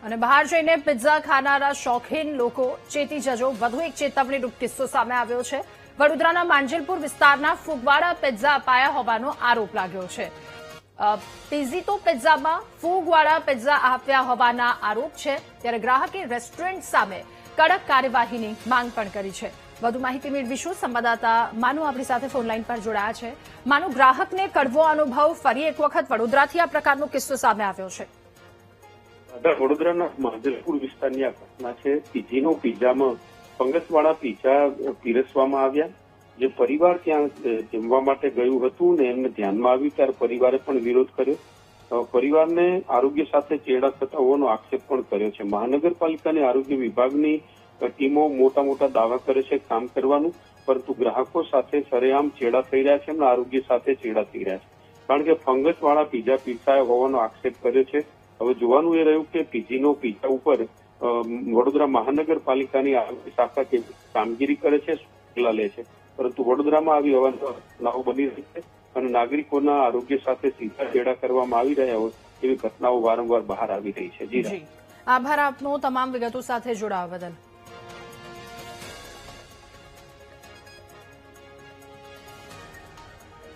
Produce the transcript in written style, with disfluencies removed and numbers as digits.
અને બહાર જઈને પિઝા ખાનારા શોખીન લોકો ચેતી જજો. વધુ એક ચેતવણીરૂપ કિસ્સો સામે આવ્યો છે. વડોદરાના માંજલપુર વિસ્તારના ફૂગવાળા પિઝા અપાયા હોવાનો આરોપ લાગ્યો છે. પીઝીતો પિઝામાં ફૂગવાળા પિઝા આપ્યા હોવાના આરોપ છે. ત્યારે ગ્રાહકે રેસ્ટોરન્ટ સામે કડક કાર્યવાહીની માંગ પણ કરી છે. વધુ માહિતી મેળવીશું. સંવાદદાતા માનુ આપણી સાથે ફોનલાઈન પર જોડાયા છે. માનુ, ગ્રાહકને કડવો અનુભવ, ફરી એક વખત વડોદરાથી આ પ્રકારનો કિસ્સો સામે આવ્યો છે. વડોદરાના માંજલપુર વિસ્તારની આ ઘટના છે. પીજીનો પિઝામાં ફંગસવાળા પિઝા પીરસવામાં આવ્યા. જે પરિવાર ત્યાં જમવા માટે ગયું હતું ને એમને ધ્યાનમાં આવ્યું ત્યારે પરિવારે પણ વિરોધ કર્યો. પરિવારને આરોગ્ય સાથે ચેડા થતા હોવાનો આક્ષેપ પણ કર્યો છે. મહાનગરપાલિકાની આરોગ્ય વિભાગની ટીમો મોટા મોટા દાવા કરે છે કામ કરવાનું, પરંતુ ગ્રાહકો સાથે સરેઆમ ચેડા થઈ રહ્યા છે. એમના આરોગ્ય સાથે ચેડા થઈ રહ્યા છે, કારણ કે ફંગસવાળા પિઝા પીરસાયા હોવાનો આક્ષેપ કર્યો છે. હવે જોવાનું એ રહ્યું કે પીજીનો પિઝા ઉપર વડોદરા મહાનગરપાલિકાની આરોગ્ય શાખા કેવી કામગીરી કરે છે, પગલાં લે છે. પરંતુ વડોદરામાં આવી ઘટનાઓ બની રહી છે અને નાગરિકોના આરોગ્ય સાથે સીધા ચેડા કરવામાં આવી રહ્યા હોય એવી ઘટનાઓ વારંવાર બહાર આવી રહી છે. જી, આભાર આપનો તમામ વિગતો સાથે જોડાવા બદલ.